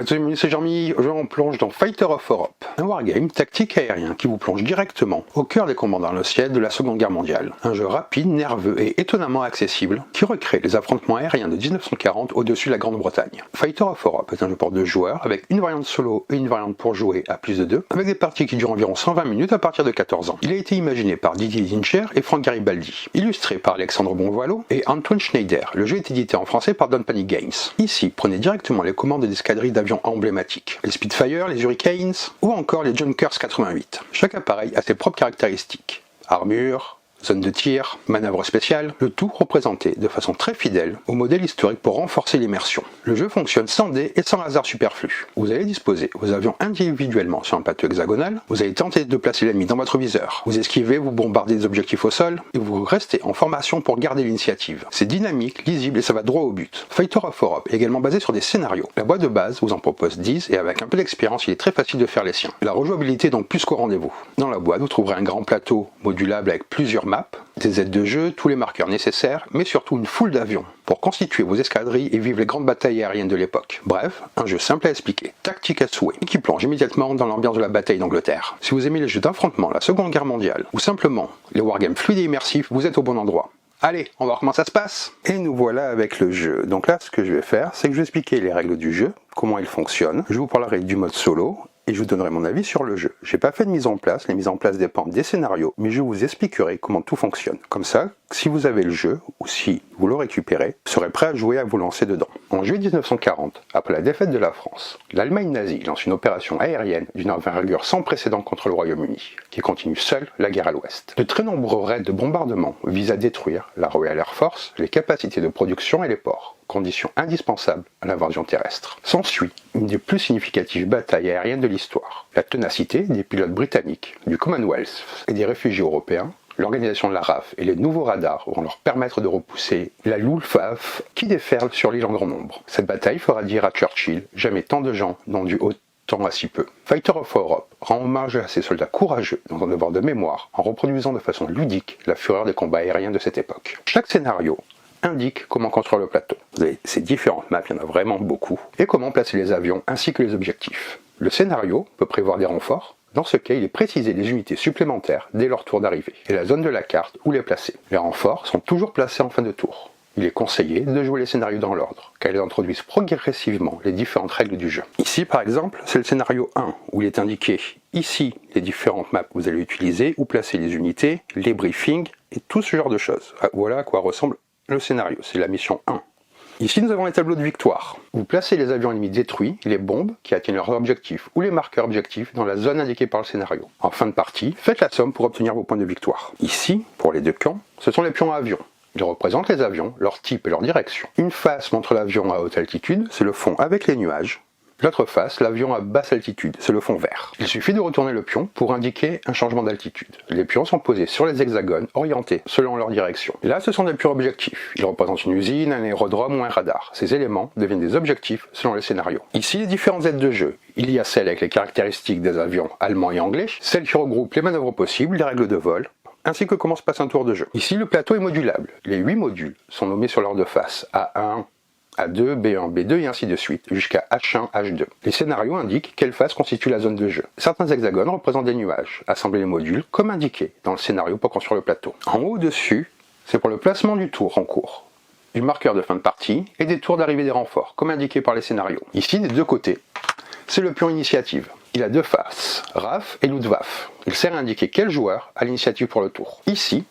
Salut, c'est Jean-Mi, aujourd'hui on plonge dans Fighter of Europe, un wargame tactique aérien qui vous plonge directement au cœur des combats dans le ciel de la Seconde Guerre mondiale. Un jeu rapide, nerveux et étonnamment accessible qui recrée les affrontements aériens de 1940 au-dessus de la Grande-Bretagne. Fighter of Europe est un jeu pour 2 joueurs avec une variante solo et une variante pour jouer à plus de 2, avec des parties qui durent environ 120 minutes à partir de 14 ans. Il a été imaginé par Didier Dincher et Franck Garibaldi, illustré par Alexandre Bonvoileau et Antoine Schneider. Le jeu est édité en français par Don't Panic Games. Ici, prenez directement les commandes des escadrilles d'avions emblématiques, les Spitfire, les Hurricanes ou encore les Junkers 88. Chaque appareil a ses propres caractéristiques. Armure, zone de tir, manœuvre spéciale, le tout représenté de façon très fidèle au modèle historique pour renforcer l'immersion. Le jeu fonctionne sans dés et sans hasard superflu. Vous allez disposer vos avions individuellement sur un plateau hexagonal, vous allez tenter de placer l'ennemi dans votre viseur, vous esquivez, vous bombardez des objectifs au sol, et vous restez en formation pour garder l'initiative. C'est dynamique, lisible et ça va droit au but. Fighter of Europe est également basé sur des scénarios. La boîte de base vous en propose 10 et avec un peu d'expérience il est très facile de faire les siens. La rejouabilité est donc plus qu'au rendez-vous. Dans la boîte vous trouverez un grand plateau modulable avec plusieurs maps, des aides de jeu, tous les marqueurs nécessaires, mais surtout une foule d'avions pour constituer vos escadrilles et vivre les grandes batailles aériennes de l'époque. Bref, un jeu simple à expliquer, tactique à souhait, et qui plonge immédiatement dans l'ambiance de la bataille d'Angleterre. Si vous aimez les jeux d'affrontement, la Seconde Guerre mondiale, ou simplement les wargames fluides et immersifs, vous êtes au bon endroit. Allez, on va voir comment ça se passe. Et nous voilà avec le jeu. Donc là, ce que je vais faire, c'est que je vais expliquer les règles du jeu, comment il fonctionne. Je vous parlerai du mode solo, et je vous donnerai mon avis sur le jeu. J'ai pas fait de mise en place, les mises en place dépendent des scénarios, mais je vous expliquerai comment tout fonctionne. Comme ça, si vous avez le jeu, ou si vous le récupérez, vous serez prêt à jouer, à vous lancer dedans. En juillet 1940, après la défaite de la France, l'Allemagne nazie lance une opération aérienne d'une envergure sans précédent contre le Royaume-Uni, qui continue seul la guerre à l'ouest. De très nombreux raids de bombardement visent à détruire la Royal Air Force, les capacités de production et les ports, condition indispensable à l'invasion terrestre. S'ensuit une des plus significatives batailles aériennes de l'histoire. La ténacité des pilotes britanniques, du Commonwealth et des réfugiés européens, l'organisation de la RAF et les nouveaux radars vont leur permettre de repousser la Luftwaffe qui déferle sur l'île en grand nombre. Cette bataille fera dire à Churchill « Jamais tant de gens n'ont dû autant à si peu ». Fighter of Europe rend hommage à ces soldats courageux dans un devoir de mémoire en reproduisant de façon ludique la fureur des combats aériens de cette époque. Chaque scénario indique comment construire le plateau. Vous avez ces différentes maps, il y en a vraiment beaucoup, et comment placer les avions ainsi que les objectifs. Le scénario peut prévoir des renforts. Dans ce cas, il est précisé des unités supplémentaires dès leur tour d'arrivée, et la zone de la carte où les placer. Les renforts sont toujours placés en fin de tour. Il est conseillé de jouer les scénarios dans l'ordre, car ils introduisent progressivement les différentes règles du jeu. Ici, par exemple, c'est le scénario 1, où il est indiqué ici les différentes maps que vous allez utiliser, où placer les unités, les briefings, et tout ce genre de choses. Voilà à quoi ressemble le scénario, c'est la mission 1. Ici, nous avons les tableaux de victoire. Vous placez les avions ennemis détruits, les bombes qui atteignent leurs objectifs ou les marqueurs objectifs dans la zone indiquée par le scénario. En fin de partie, faites la somme pour obtenir vos points de victoire. Ici, pour les deux camps, ce sont les pions à avions. Ils représentent les avions, leur type et leur direction. Une face montre l'avion à haute altitude, c'est le fond avec les nuages. L'autre face, l'avion à basse altitude, c'est le fond vert. Il suffit de retourner le pion pour indiquer un changement d'altitude. Les pions sont posés sur les hexagones, orientés selon leur direction. Là, ce sont des pions objectifs. Ils représentent une usine, un aérodrome ou un radar. Ces éléments deviennent des objectifs selon les scénarios. Ici, les différentes aides de jeu. Il y a celles avec les caractéristiques des avions allemands et anglais, celles qui regroupent les manœuvres possibles, les règles de vol, ainsi que comment se passe un tour de jeu. Ici, le plateau est modulable. Les 8 modules sont nommés sur l'ordre de face, A1, A2, B1, B2 et ainsi de suite, jusqu'à H1, H2. Les scénarios indiquent quelle face constitue la zone de jeu. Certains hexagones représentent des nuages. Assemblez les modules comme indiqué dans le scénario pour construire le plateau. En haut au-dessus, c'est pour le placement du tour en cours, du marqueur de fin de partie et des tours d'arrivée des renforts, comme indiqué par les scénarios. Ici, des deux côtés, c'est le pion initiative. Il a deux faces, RAF et Luftwaffe. Il sert à indiquer quel joueur a l'initiative pour le tour. Ici,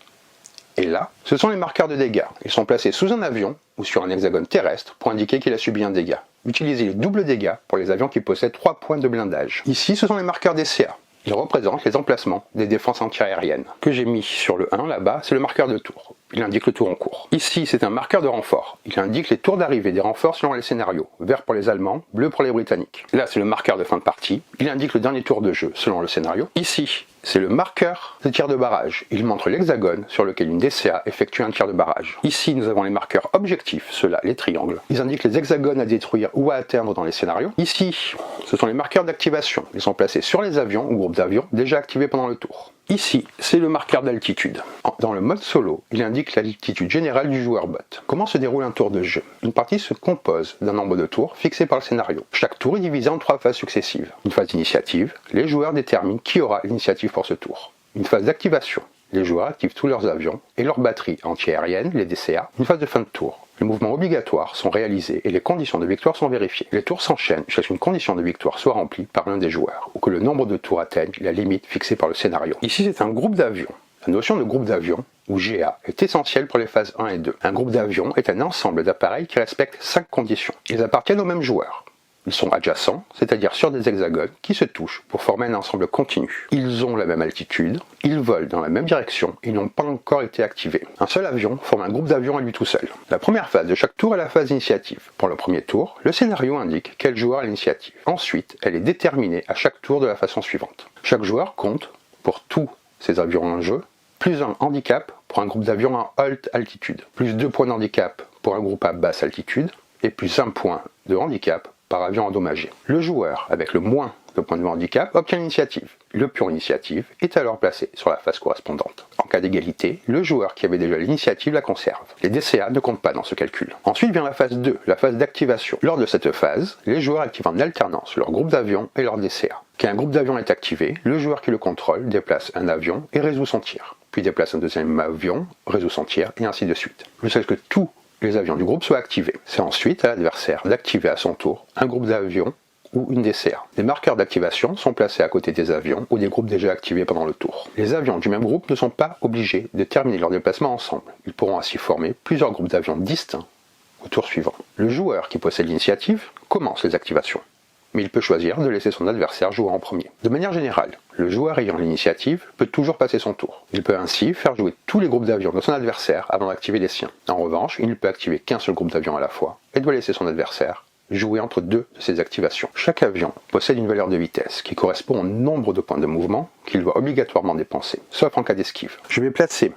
et là, ce sont les marqueurs de dégâts. Ils sont placés sous un avion ou sur un hexagone terrestre pour indiquer qu'il a subi un dégât. Utilisez les doubles dégâts pour les avions qui possèdent 3 points de blindage. Ici, ce sont les marqueurs des CA. Ils représentent les emplacements des défenses antiaériennes. Que j'ai mis sur le 1 là-bas, c'est le marqueur de tour. Il indique le tour en cours. Ici, c'est un marqueur de renfort. Il indique les tours d'arrivée des renforts selon les scénarios. Vert pour les Allemands, bleu pour les Britanniques. Là, c'est le marqueur de fin de partie. Il indique le dernier tour de jeu selon le scénario. Ici, c'est le marqueur de tir de barrage. Il montre l'hexagone sur lequel une DCA effectue un tir de barrage. Ici, nous avons les marqueurs objectifs, ceux-là, les triangles. Ils indiquent les hexagones à détruire ou à atteindre dans les scénarios. Ici, ce sont les marqueurs d'activation. Ils sont placés sur les avions ou groupes d'avions déjà activés pendant le tour. Ici, c'est le marqueur d'altitude. Dans le mode solo, il indique l'altitude générale du joueur bot. Comment se déroule un tour de jeu? Une partie se compose d'un nombre de tours fixé par le scénario. Chaque tour est divisé en 3 phases successives. Une phase d'initiative, les joueurs déterminent qui aura l'initiative pour ce tour. Une phase d'activation, les joueurs activent tous leurs avions et leurs batteries anti-aériennes, les DCA. Une phase de fin de tour. Les mouvements obligatoires sont réalisés et les conditions de victoire sont vérifiées. Les tours s'enchaînent jusqu'à ce qu'une condition de victoire soit remplie par l'un des joueurs, ou que le nombre de tours atteigne la limite fixée par le scénario. Ici, c'est un groupe d'avions. La notion de groupe d'avions, ou GA, est essentielle pour les phases 1 et 2. Un groupe d'avions est un ensemble d'appareils qui respectent 5 conditions. Ils appartiennent au même joueur. Ils sont adjacents, c'est-à-dire sur des hexagones qui se touchent pour former un ensemble continu. Ils ont la même altitude, ils volent dans la même direction et n'ont pas encore été activés. Un seul avion forme un groupe d'avions à lui tout seul. La première phase de chaque tour est la phase d'initiative. Pour le premier tour, le scénario indique quel joueur a l'initiative. Ensuite, elle est déterminée à chaque tour de la façon suivante. Chaque joueur compte, pour tous ces avions en jeu, plus un handicap pour un groupe d'avions à haute altitude, plus 2 points d'handicap pour un groupe à basse altitude, et plus 1 point de handicap par avion endommagé. Le joueur avec le moins de points de handicap obtient l'initiative. Le pion initiative est alors placé sur la phase correspondante. En cas d'égalité, le joueur qui avait déjà l'initiative la conserve. Les DCA ne comptent pas dans ce calcul. Ensuite vient la phase 2, la phase d'activation. Lors de cette phase, les joueurs activent en alternance leur groupe d'avions et leur DCA. Quand un groupe d'avions est activé, le joueur qui le contrôle déplace un avion et résout son tir. Puis déplace un deuxième avion, résout son tir, et ainsi de suite. Jusqu'à ce que tous les avions du groupe soient activés. C'est ensuite à l'adversaire d'activer à son tour un groupe d'avions ou une DCA. Les marqueurs d'activation sont placés à côté des avions ou des groupes déjà activés pendant le tour. Les avions du même groupe ne sont pas obligés de terminer leur déplacement ensemble. Ils pourront ainsi former plusieurs groupes d'avions distincts au tour suivant. Le joueur qui possède l'initiative commence les activations, mais il peut choisir de laisser son adversaire jouer en premier. De manière générale, le joueur ayant l'initiative peut toujours passer son tour. Il peut ainsi faire jouer tous les groupes d'avions de son adversaire avant d'activer les siens. En revanche, il ne peut activer qu'un seul groupe d'avions à la fois et doit laisser son adversaire jouer entre 2 de ces activations. Chaque avion possède une valeur de vitesse qui correspond au nombre de points de mouvement qu'il doit obligatoirement dépenser, sauf en cas d'esquive. Je vais placer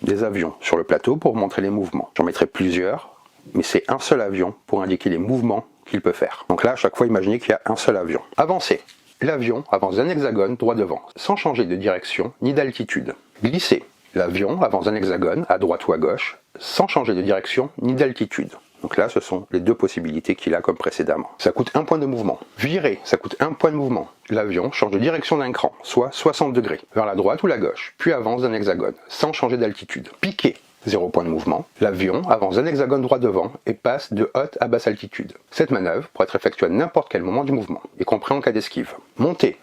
des avions sur le plateau pour vous montrer les mouvements. J'en mettrai plusieurs, mais c'est un seul avion pour indiquer les mouvements qu'il peut faire. Donc là, à chaque fois, imaginez qu'il y a un seul avion. Avancer. L'avion avance d'un hexagone droit devant, sans changer de direction ni d'altitude. Glisser. L'avion avance d'un hexagone à droite ou à gauche, sans changer de direction ni d'altitude. Donc là, ce sont les 2 possibilités qu'il a comme précédemment. Ça coûte 1 point de mouvement. Virer, ça coûte 1 point de mouvement. L'avion change de direction d'un cran, soit 60 degrés, vers la droite ou la gauche, puis avance d'un hexagone, sans changer d'altitude. Piquer. 0 point de mouvement. L'avion avance d'un hexagone droit devant et passe de haute à basse altitude. Cette manœuvre pourrait être effectuée à n'importe quel moment du mouvement, y compris en cas d'esquive. Monter.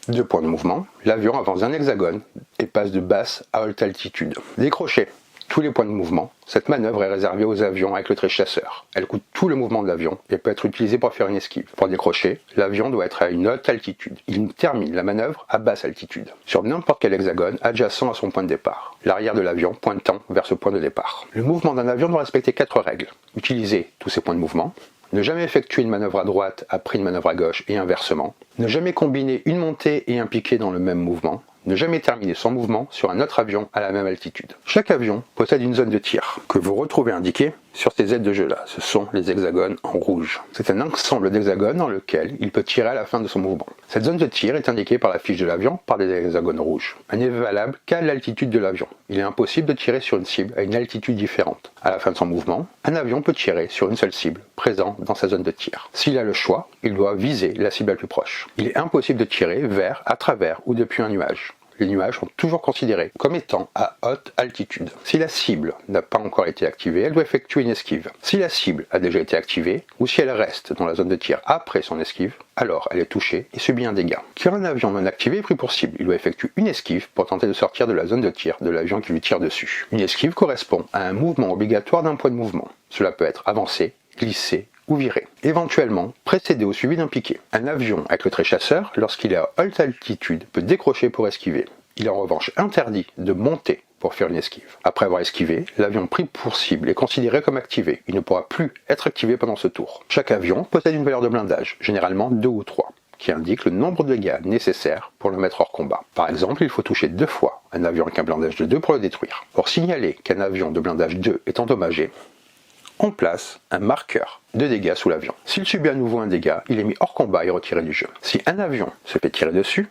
2 points de mouvement. L'avion avance d'un hexagone et passe de basse à haute altitude. Décrocher. Tous les points de mouvement. Cette manœuvre est réservée aux avions avec le trait chasseur. Elle coûte tout le mouvement de l'avion et peut être utilisée pour faire une esquive. Pour décrocher, l'avion doit être à une haute altitude. Il termine la manœuvre à basse altitude, sur n'importe quel hexagone adjacent à son point de départ, l'arrière de l'avion pointant vers ce point de départ. Le mouvement d'un avion doit respecter 4 règles. Utiliser tous ses points de mouvement, ne jamais effectuer une manœuvre à droite après une manœuvre à gauche et inversement, ne jamais combiner une montée et un piqué dans le même mouvement, ne jamais terminer son mouvement sur un autre avion à la même altitude. Chaque avion possède une zone de tir, que vous retrouvez indiquée sur ces aides de jeu-là. Ce sont les hexagones en rouge. C'est un ensemble d'hexagones dans lequel il peut tirer à la fin de son mouvement. Cette zone de tir est indiquée par la fiche de l'avion par des hexagones rouges. Elle n'est valable qu'à l'altitude de l'avion. Il est impossible de tirer sur une cible à une altitude différente. À la fin de son mouvement, un avion peut tirer sur une seule cible présente dans sa zone de tir. S'il a le choix, il doit viser la cible la plus proche. Il est impossible de tirer vers, à travers ou depuis un nuage. Les nuages sont toujours considérés comme étant à haute altitude. Si la cible n'a pas encore été activée, elle doit effectuer une esquive. Si la cible a déjà été activée, ou si elle reste dans la zone de tir après son esquive, alors elle est touchée et subit un dégât. Quand un avion non activé est pris pour cible, il doit effectuer une esquive pour tenter de sortir de la zone de tir de l'avion qui lui tire dessus. Une esquive correspond à un mouvement obligatoire d'un point de mouvement. Cela peut être avancé, glissé, ou virer. Éventuellement, précédé ou suivi d'un piqué. Un avion avec le trait chasseur, lorsqu'il est à haute altitude, peut décrocher pour esquiver. Il est en revanche interdit de monter pour faire une esquive. Après avoir esquivé, l'avion pris pour cible est considéré comme activé. Il ne pourra plus être activé pendant ce tour. Chaque avion possède une valeur de blindage, généralement 2 ou 3, qui indique le nombre de dégâts nécessaires pour le mettre hors combat. Par exemple, il faut toucher 2 fois un avion avec un blindage de 2 pour le détruire. Pour signaler qu'un avion de blindage 2 est endommagé, on place un marqueur de dégâts sous l'avion. S'il subit à nouveau un dégât, il est mis hors combat et retiré du jeu. Si un avion se fait tirer dessus,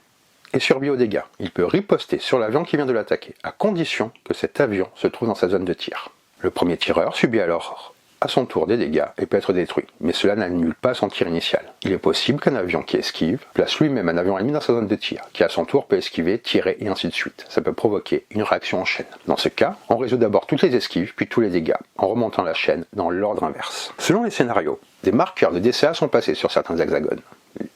et survit aux dégâts. Il peut riposter sur l'avion qui vient de l'attaquer, à condition que cet avion se trouve dans sa zone de tir. Le premier tireur subit alors à son tour des dégâts et peut être détruit, mais cela n'annule pas son tir initial. Il est possible qu'un avion qui esquive place lui-même un avion ennemi dans sa zone de tir, qui à son tour peut esquiver, tirer et ainsi de suite. Ça peut provoquer une réaction en chaîne. Dans ce cas, on résout d'abord toutes les esquives, puis tous les dégâts, en remontant la chaîne dans l'ordre inverse. Selon les scénarios, des marqueurs de DCA sont passés sur certains hexagones.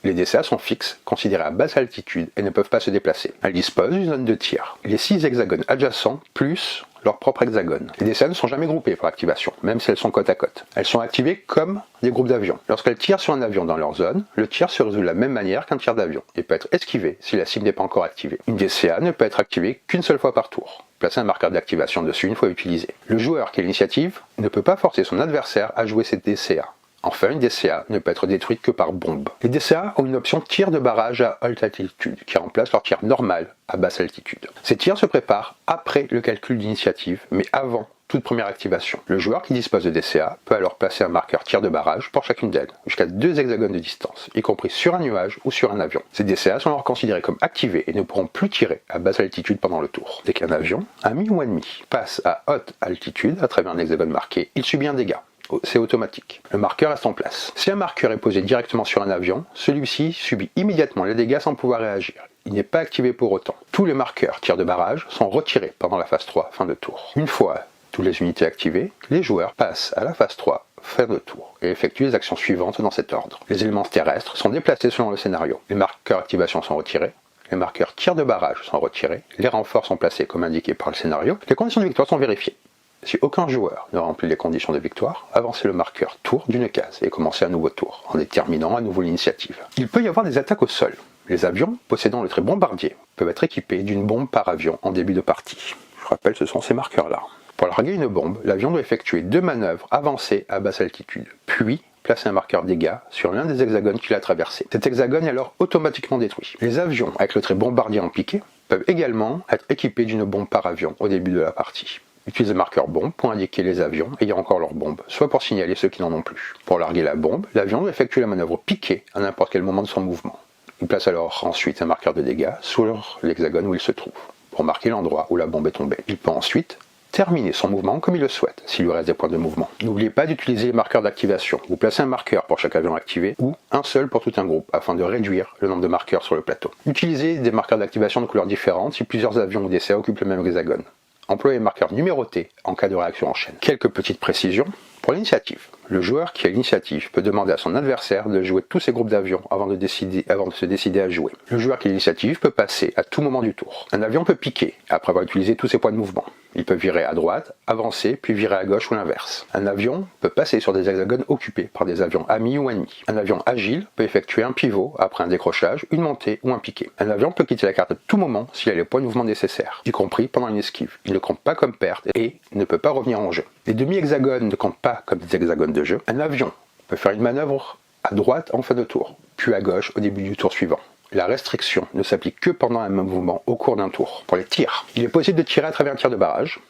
Les DCA sont fixes, considérés à basse altitude et ne peuvent pas se déplacer. Elles disposent d'une zone de tir. Les 6 hexagones adjacents, plus leur propre hexagone. Les DCA ne sont jamais groupées pour l'activation, même si elles sont côte à côte. Elles sont activées comme des groupes d'avions. Lorsqu'elles tirent sur un avion dans leur zone, le tir se résout de la même manière qu'un tir d'avion et peut être esquivé si la cible n'est pas encore activée. Une DCA ne peut être activée qu'une seule fois par tour. Placer un marqueur d'activation dessus une fois utilisé. Le joueur qui a l'initiative ne peut pas forcer son adversaire à jouer cette DCA. Enfin, une DCA ne peut être détruite que par bombe. Les DCA ont une option tir de barrage à haute altitude, qui remplace leur tir normal à basse altitude. Ces tirs se préparent après le calcul d'initiative, mais avant toute première activation. Le joueur qui dispose de DCA peut alors placer un marqueur tir de barrage pour chacune d'elles, jusqu'à 2 hexagones de distance, y compris sur un nuage ou sur un avion. Ces DCA sont alors considérés comme activés et ne pourront plus tirer à basse altitude pendant le tour. Dès qu'un avion, ami ou ennemi, passe à haute altitude à travers un hexagone marqué, il subit un dégât. C'est automatique. Le marqueur reste en place. Si un marqueur est posé directement sur un avion, celui-ci subit immédiatement les dégâts sans pouvoir réagir. Il n'est pas activé pour autant. Tous les marqueurs tir de barrage sont retirés pendant la phase 3, fin de tour. Une fois toutes les unités activées, les joueurs passent à la phase 3, fin de tour, et effectuent les actions suivantes dans cet ordre. Les éléments terrestres sont déplacés selon le scénario. Les marqueurs activation sont retirés. Les marqueurs tir de barrage sont retirés. Les renforts sont placés comme indiqué par le scénario. Les conditions de victoire sont vérifiées. Si aucun joueur ne remplit les conditions de victoire, avancez le marqueur tour d'une case et commencez un nouveau tour, en déterminant à nouveau l'initiative. Il peut y avoir des attaques au sol. Les avions, possédant le trait bombardier, peuvent être équipés d'une bombe par avion en début de partie. Je rappelle, ce sont ces marqueurs-là. Pour larguer une bombe, l'avion doit effectuer 2 manœuvres avancées à basse altitude, puis placer un marqueur dégâts sur l'un des hexagones qu'il a traversé. Cet hexagone est alors automatiquement détruit. Les avions avec le trait bombardier en piqué peuvent également être équipés d'une bombe par avion au début de la partie. Utilisez le marqueur bombe pour indiquer les avions ayant encore leur bombe, soit pour signaler ceux qui n'en ont plus. Pour larguer la bombe, l'avion doit effectuer la manœuvre piquée à n'importe quel moment de son mouvement. Il place alors ensuite un marqueur de dégâts sur l'hexagone où il se trouve, pour marquer l'endroit où la bombe est tombée. Il peut ensuite terminer son mouvement comme il le souhaite, s'il lui reste des points de mouvement. N'oubliez pas d'utiliser les marqueurs d'activation. Vous placez un marqueur pour chaque avion activé, ou un seul pour tout un groupe, afin de réduire le nombre de marqueurs sur le plateau. Utilisez des marqueurs d'activation de couleurs différentes si plusieurs avions ou DCA occupent le même hexagone. Employez les marqueurs numérotés en cas de réaction en chaîne. Quelques petites précisions. Pour l'initiative, le joueur qui a l'initiative peut demander à son adversaire de jouer tous ses groupes d'avions avant de se décider à jouer. Le joueur qui a l'initiative peut passer à tout moment du tour. Un avion peut piquer après avoir utilisé tous ses points de mouvement. Il peut virer à droite, avancer, puis virer à gauche ou l'inverse. Un avion peut passer sur des hexagones occupés par des avions amis ou ennemis. Un avion agile peut effectuer un pivot après un décrochage, une montée ou un piqué. Un avion peut quitter la carte à tout moment s'il a les points de mouvement nécessaires, y compris pendant une esquive. Il ne compte pas comme perte et ne peut pas revenir en jeu. Les demi-hexagones ne comptent pas comme des hexagones de jeu. Un avion peut faire une manœuvre à droite en fin de tour, puis à gauche au début du tour suivant. La restriction ne s'applique que pendant un même mouvement au cours d'un tour. Pour les tirs, il est possible de tirer à travers un tir de barrage.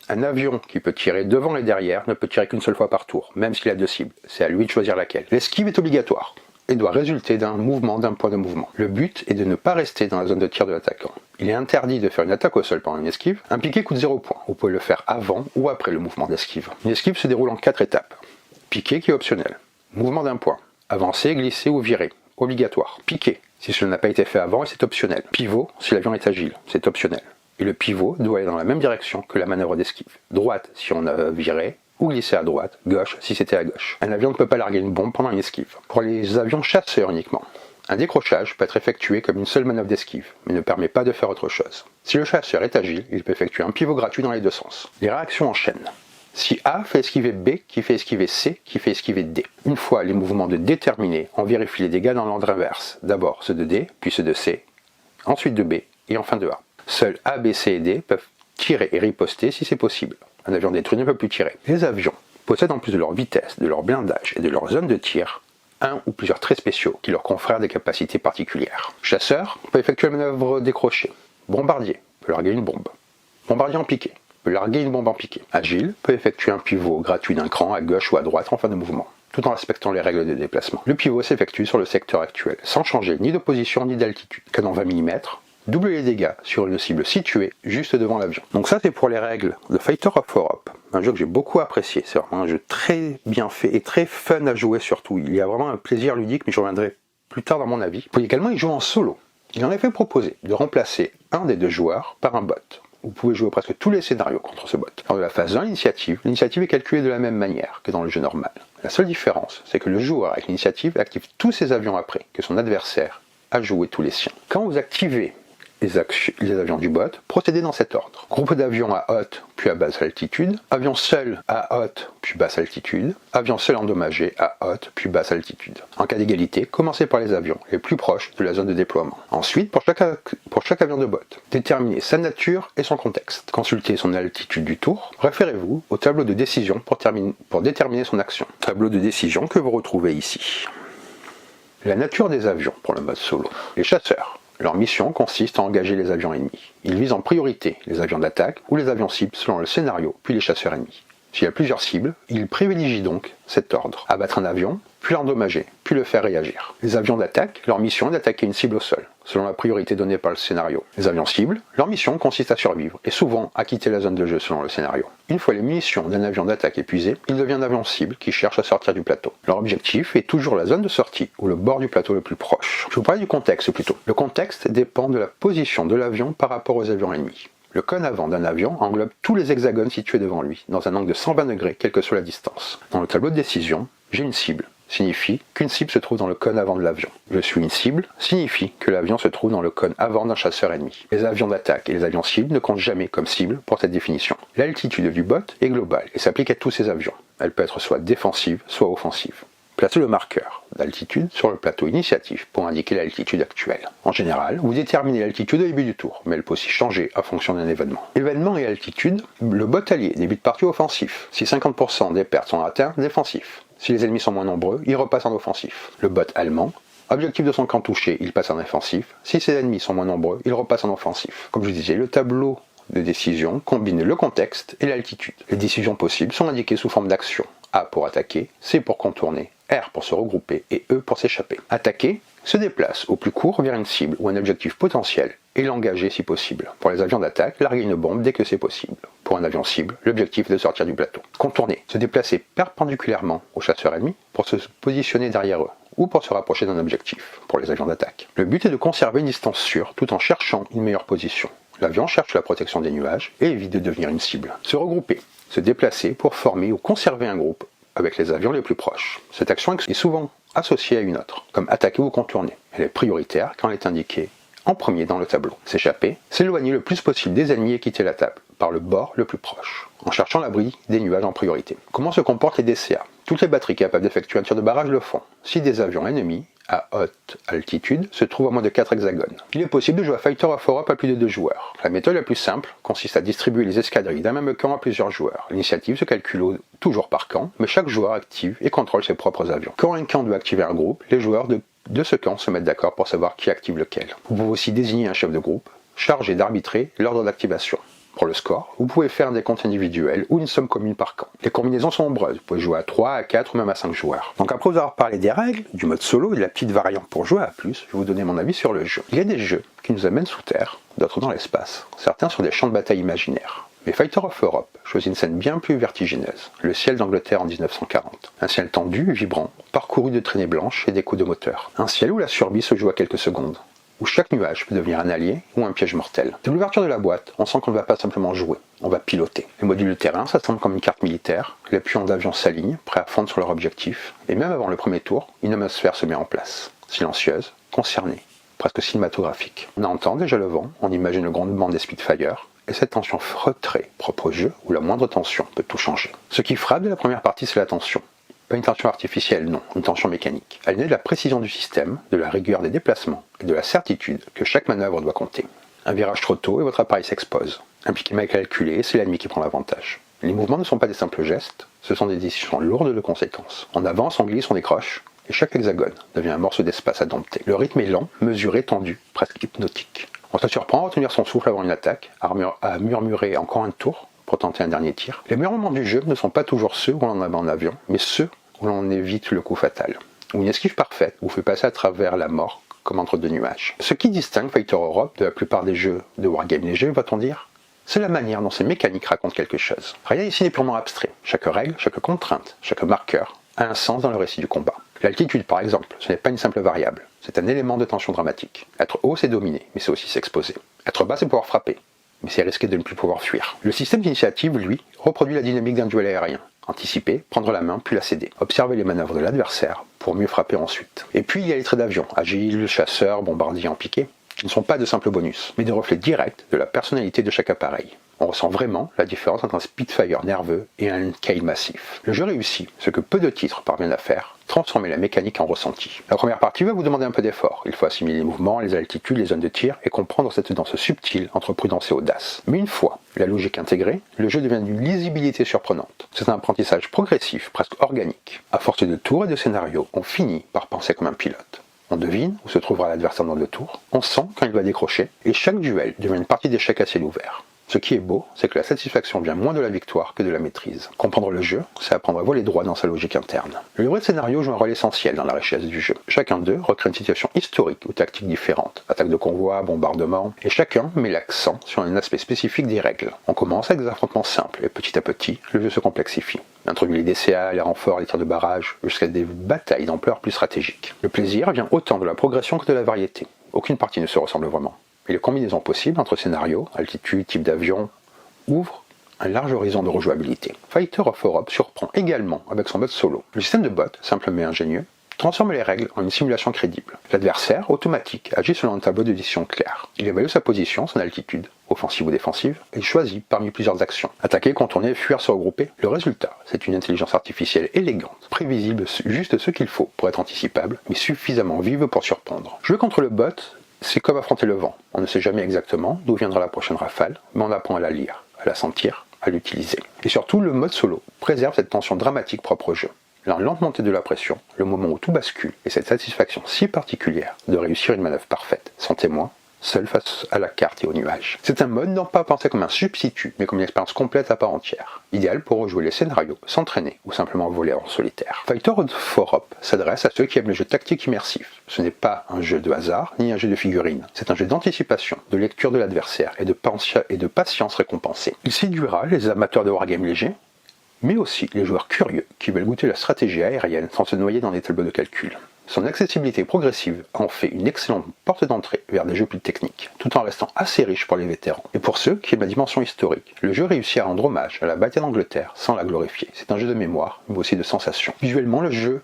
Un avion qui peut tirer devant et derrière ne peut tirer qu'une seule fois par tour, même s'il a 2 cibles. C'est à lui de choisir laquelle. L'esquive est obligatoire et doit résulter d'un mouvement d'un point de mouvement. Le but est de ne pas rester dans la zone de tir de l'attaquant. Il est interdit de faire une attaque au sol pendant une esquive. Un piqué coûte 0 points. Vous pouvez le faire avant ou après le mouvement d'esquive. Une esquive se déroule en 4 étapes. Piqué qui est optionnel. Mouvement d'un point. Avancer, glisser ou virer. Obligatoire. Piqué si cela n'a pas été fait avant et c'est optionnel. Pivot si l'avion est agile. C'est optionnel. Et le pivot doit aller dans la même direction que la manœuvre d'esquive. Droite si on a viré, ou glisser à droite, gauche si c'était à gauche. Un avion ne peut pas larguer une bombe pendant une esquive. Pour les avions chasseurs uniquement, un décrochage peut être effectué comme une seule manœuvre d'esquive, mais ne permet pas de faire autre chose. Si le chasseur est agile, il peut effectuer un pivot gratuit dans les deux sens. Les réactions en chaîne. Si A fait esquiver B, qui fait esquiver C, qui fait esquiver D. Une fois les mouvements de D terminés, on vérifie les dégâts dans l'ordre inverse. D'abord ceux de D, puis ceux de C, ensuite de B, et enfin de A. Seuls A, B, C et D peuvent tirer et riposter si c'est possible. Un avion détruit ne peut plus tirer. Les avions possèdent en plus de leur vitesse, de leur blindage et de leur zone de tir, un ou plusieurs traits spéciaux qui leur confèrent des capacités particulières. Chasseur peut effectuer la manœuvre décrochée. Bombardier peut larguer une bombe. Bombardier en piqué peut larguer une bombe en piqué. Agile peut effectuer un pivot gratuit d'un cran à gauche ou à droite en fin de mouvement, tout en respectant les règles de déplacement. Le pivot s'effectue sur le secteur actuel, sans changer ni de position ni d'altitude. Canon 20 mm, double les dégâts sur une cible située juste devant l'avion. Donc ça c'est pour les règles de Fighter of Europe, un jeu que j'ai beaucoup apprécié, c'est vraiment un jeu très bien fait et très fun à jouer surtout. Il y a vraiment un plaisir ludique, mais je reviendrai plus tard dans mon avis. Vous pouvez également y jouer en solo. Il en est fait proposer de remplacer un des deux joueurs par un bot. Vous pouvez jouer presque tous les scénarios contre ce bot. Lors de la phase 1, l'initiative est calculée de la même manière que dans le jeu normal. La seule différence, c'est que le joueur avec l'initiative active tous ses avions après que son adversaire a joué tous les siens. Quand vous activez les avions du bot, procédez dans cet ordre. Groupe d'avions à haute puis à basse altitude, avion seul à haute puis basse altitude, avion seul endommagé à haute puis basse altitude. En cas d'égalité, commencez par les avions les plus proches de la zone de déploiement. Ensuite, pour chaque avion de bot, déterminez sa nature et son contexte. Consultez son altitude du tour. Référez-vous au tableau de décision pour déterminer son action. Tableau de décision que vous retrouvez ici. La nature des avions pour le mode solo. Les chasseurs. Leur mission consiste à engager les avions ennemis. Ils visent en priorité les avions d'attaque ou les avions cibles selon le scénario, puis les chasseurs ennemis. S'il y a plusieurs cibles, ils privilégient donc cet ordre. Abattre un avion, puis l'endommager, puis le faire réagir. Les avions d'attaque, leur mission est d'attaquer une cible au sol, selon la priorité donnée par le scénario. Les avions cibles, leur mission consiste à survivre, et souvent à quitter la zone de jeu selon le scénario. Une fois les munitions d'un avion d'attaque épuisées, il devient un avion cible qui cherche à sortir du plateau. Leur objectif est toujours la zone de sortie, ou le bord du plateau le plus proche. Je vous parlais du contexte plutôt. Le contexte dépend de la position de l'avion par rapport aux avions ennemis. Le cône avant d'un avion englobe tous les hexagones situés devant lui, dans un angle de 120 degrés, quelle que soit la distance. Dans le tableau de décision, j'ai une cible. Signifie qu'une cible se trouve dans le cône avant de l'avion. Je suis une cible signifie que l'avion se trouve dans le cône avant d'un chasseur ennemi. Les avions d'attaque et les avions cibles ne comptent jamais comme cible pour cette définition. L'altitude du bot est globale et s'applique à tous ces avions. Elle peut être soit défensive, soit offensive. Placez le marqueur d'altitude sur le plateau initiatif pour indiquer l'altitude actuelle. En général, vous déterminez l'altitude au début du tour, mais elle peut aussi changer à fonction d'un événement. Événement et altitude, le bot allié débute partie offensif. Si 50% des pertes sont atteintes, défensif. Si les ennemis sont moins nombreux, il repasse en offensif. Le bot allemand, objectif de son camp touché, il passe en défensif. Si ses ennemis sont moins nombreux, il repasse en offensif. Comme je vous disais, le tableau de décision combine le contexte et l'altitude. Les décisions possibles sont indiquées sous forme d'actions. A pour attaquer, C pour contourner, R pour se regrouper et E pour s'échapper. Attaquer se déplace au plus court vers une cible ou un objectif potentiel et l'engager si possible. Pour les avions d'attaque, larguer une bombe dès que c'est possible. Pour un avion cible, l'objectif est de sortir du plateau. Contourner, se déplacer perpendiculairement aux chasseurs ennemis pour se positionner derrière eux ou pour se rapprocher d'un objectif, pour les avions d'attaque. Le but est de conserver une distance sûre tout en cherchant une meilleure position. L'avion cherche la protection des nuages et évite de devenir une cible. Se regrouper, se déplacer pour former ou conserver un groupe avec les avions les plus proches. Cette action est souvent associée à une autre, comme attaquer ou contourner. Elle est prioritaire quand elle est indiquée en premier dans le tableau. S'échapper, s'éloigner le plus possible des ennemis et quitter la table, par le bord le plus proche, en cherchant l'abri des nuages en priorité. Comment se comportent les DCA? Toutes les batteries capables d'effectuer un tir de barrage le font. Si des avions ennemis à haute altitude se trouvent à moins de 4 hexagones. Il est possible de jouer à Fighter of Europe à plus de 2 joueurs. La méthode la plus simple consiste à distribuer les escadrilles d'un même camp à plusieurs joueurs. L'initiative se calcule toujours par camp, mais chaque joueur active et contrôle ses propres avions. Quand un camp doit activer un groupe, les joueurs de ce camp se mettent d'accord pour savoir qui active lequel. Vous pouvez aussi désigner un chef de groupe, chargé d'arbitrer l'ordre d'activation. Pour le score, vous pouvez faire des comptes individuels ou une somme commune par camp. Les combinaisons sont nombreuses, vous pouvez jouer à 3, à 4 ou même à 5 joueurs. Donc après vous avoir parlé des règles, du mode solo et de la petite variante pour jouer à plus, je vais vous donner mon avis sur le jeu. Il y a des jeux qui nous amènent sous terre, d'autres dans l'espace, certains sur des champs de bataille imaginaires. Mais Fighter of Europe choisit une scène bien plus vertigineuse, le ciel d'Angleterre en 1940. Un ciel tendu, vibrant, parcouru de traînées blanches et d'échos de moteurs. Un ciel où la survie se joue à quelques secondes, où chaque nuage peut devenir un allié ou un piège mortel. De l'ouverture de la boîte, on sent qu'on ne va pas simplement jouer, on va piloter. Les modules de terrain, ça semble comme une carte militaire, les pions d'avion s'alignent, prêts à fondre sur leur objectif, et même avant le premier tour, une atmosphère se met en place. Silencieuse, concernée, presque cinématographique. On entend déjà le vent, on imagine le grondement des Spitfire, et cette tension feutrée, propre au jeu, où la moindre tension peut tout changer. Ce qui frappe de la première partie, c'est la tension. Pas une tension artificielle, non, une tension mécanique. Elle naît de la précision du système, de la rigueur des déplacements et de la certitude que chaque manœuvre doit compter. Un virage trop tôt et votre appareil s'expose. Un piqué mal calculé, c'est l'ennemi qui prend l'avantage. Les mouvements ne sont pas des simples gestes, ce sont des décisions lourdes de conséquences. On avance, on glisse, on décroche, et chaque hexagone devient un morceau d'espace à dompter. Le rythme est lent, mesuré, tendu, presque hypnotique. On se surprend à retenir son souffle avant une attaque, à murmurer encore un tour pour tenter un dernier tir. Les meilleurs moments du jeu ne sont pas toujours ceux où on en en avion, mais ceux où l'on évite le coup fatal. Où une esquive parfaite vous fait passer à travers la mort comme entre deux nuages. Ce qui distingue Fighter Europe de la plupart des jeux de wargame légers, va-t-on dire, c'est la manière dont ces mécaniques racontent quelque chose. Rien ici n'est purement abstrait. Chaque règle, chaque contrainte, chaque marqueur a un sens dans le récit du combat. L'altitude, par exemple, ce n'est pas une simple variable, c'est un élément de tension dramatique. Être haut, c'est dominer, mais c'est aussi s'exposer. Être bas, c'est pouvoir frapper, mais c'est risquer de ne plus pouvoir fuir. Le système d'initiative, lui, reproduit la dynamique d'un duel aérien. Anticiper, prendre la main, puis la céder. Observer les manœuvres de l'adversaire pour mieux frapper ensuite. Et puis il y a les traits d'avion, agile, chasseur, bombardier en piqué, qui ne sont pas de simples bonus, mais des reflets directs de la personnalité de chaque appareil. On ressent vraiment la différence entre un Spitfire nerveux et un Kale massif. Le jeu réussit, ce que peu de titres parviennent à faire, transformer la mécanique en ressenti. La première partie va vous demander un peu d'effort. Il faut assimiler les mouvements, les altitudes, les zones de tir et comprendre cette danse subtile entre prudence et audace. Mais une fois la logique intégrée, le jeu devient d'une lisibilité surprenante. C'est un apprentissage progressif, presque organique. À force de tours et de scénarios, on finit par penser comme un pilote. On devine où se trouvera l'adversaire dans le tour, on sent quand il va décrocher, et chaque duel devient une partie d'échec à ciel ouvert. Ce qui est beau, c'est que la satisfaction vient moins de la victoire que de la maîtrise. Comprendre le jeu, c'est apprendre à voler droit dans sa logique interne. Le livret de scénario joue un rôle essentiel dans la richesse du jeu. Chacun d'eux recrée une situation historique ou tactique différente, attaque de convoi, bombardement, et chacun met l'accent sur un aspect spécifique des règles. On commence avec des affrontements simples, et petit à petit, le jeu se complexifie. Introduit les DCA, les renforts, les tirs de barrage, jusqu'à des batailles d'ampleur plus stratégiques. Le plaisir vient autant de la progression que de la variété. Aucune partie ne se ressemble vraiment. Et les combinaisons possibles entre scénarios, altitude, type d'avion, ouvrent un large horizon de rejouabilité. Fighter of Europe surprend également avec son mode solo. Le système de bot, simple mais ingénieux, transforme les règles en une simulation crédible. L'adversaire, automatique, agit selon un tableau de décision clair. Il évalue sa position, son altitude, offensive ou défensive, et choisit parmi plusieurs actions. Attaquer, contourner, fuir, se regrouper. Le résultat, c'est une intelligence artificielle élégante, prévisible, juste ce qu'il faut pour être anticipable, mais suffisamment vive pour surprendre. Jouer contre le bot, c'est comme affronter le vent. On ne sait jamais exactement d'où viendra la prochaine rafale, mais on apprend à la lire, à la sentir, à l'utiliser. Et surtout, le mode solo préserve cette tension dramatique propre au jeu. La lente montée de la pression, le moment où tout bascule, et cette satisfaction si particulière de réussir une manœuvre parfaite, sans témoin, seul face à la carte et aux nuages. C'est un mode non pas pensé comme un substitut, mais comme une expérience complète à part entière. Idéal pour rejouer les scénarios, s'entraîner ou simplement voler en solitaire. Fighter of Europe s'adresse à ceux qui aiment les jeux tactiques immersifs. Ce n'est pas un jeu de hasard, ni un jeu de figurines. C'est un jeu d'anticipation, de lecture de l'adversaire et de patience récompensée. Il séduira les amateurs de wargame légers, mais aussi les joueurs curieux qui veulent goûter la stratégie aérienne sans se noyer dans des tableaux de calcul. Son accessibilité progressive en fait une excellente porte d'entrée vers des jeux plus techniques, tout en restant assez riche pour les vétérans. Et pour ceux qui aiment la dimension historique, le jeu réussit à rendre hommage à la bataille d'Angleterre sans la glorifier. C'est un jeu de mémoire, mais aussi de sensation. Visuellement, le jeu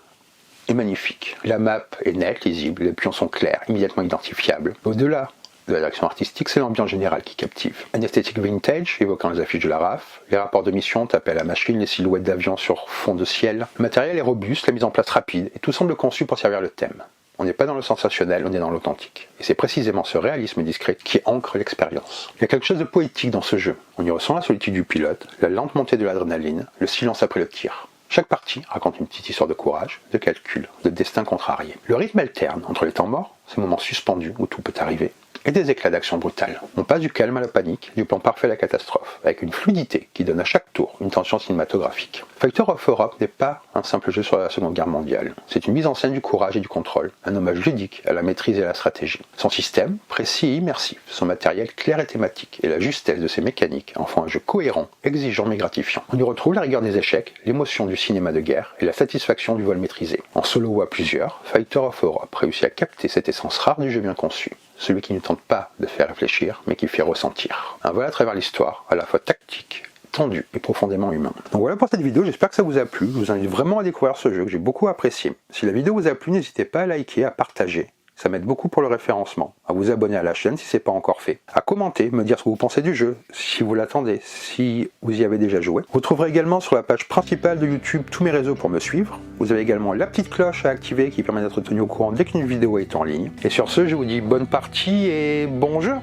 est magnifique. La map est nette, lisible, les pions sont clairs, immédiatement identifiables. Au-delà de la direction artistique, c'est l'ambiance générale qui captive. Une esthétique vintage, évoquant les affiches de la RAF, les rapports de mission tapés à la machine, les silhouettes d'avions sur fond de ciel. Le matériel est robuste, la mise en place rapide, et tout semble conçu pour servir le thème. On n'est pas dans le sensationnel, on est dans l'authentique. Et c'est précisément ce réalisme discret qui ancre l'expérience. Il y a quelque chose de poétique dans ce jeu. On y ressent la solitude du pilote, la lente montée de l'adrénaline, le silence après le tir. Chaque partie raconte une petite histoire de courage, de calcul, de destin contrarié. Le rythme alterne entre les temps morts, ces moments suspendus où tout peut arriver, et des éclats d'action brutale. On passe du calme à la panique, du plan parfait à la catastrophe, avec une fluidité qui donne à chaque tour une tension cinématographique. Fighter of Europe n'est pas un simple jeu sur la Seconde Guerre mondiale. C'est une mise en scène du courage et du contrôle, un hommage ludique à la maîtrise et à la stratégie. Son système, précis et immersif, son matériel clair et thématique, et la justesse de ses mécaniques en font un jeu cohérent, exigeant mais gratifiant. On y retrouve la rigueur des échecs, l'émotion du cinéma de guerre et la satisfaction du vol maîtrisé. En solo ou à plusieurs, Fighter of Europe réussit à capter cette essence rare du jeu bien conçu. Celui qui ne tente pas de faire réfléchir, mais qui fait ressentir. Un vol à travers l'histoire, à la fois tactique, tendu et profondément humain. Donc voilà pour cette vidéo, j'espère que ça vous a plu. Je vous invite vraiment à découvrir ce jeu que j'ai beaucoup apprécié. Si la vidéo vous a plu, n'hésitez pas à liker, à partager. Ça m'aide beaucoup pour le référencement, à vous abonner à la chaîne si ce n'est pas encore fait, à commenter, me dire ce que vous pensez du jeu, si vous l'attendez, si vous y avez déjà joué. Vous trouverez également sur la page principale de YouTube tous mes réseaux pour me suivre. Vous avez également la petite cloche à activer qui permet d'être tenu au courant dès qu'une vidéo est en ligne. Et sur ce, je vous dis bonne partie et bon jeu!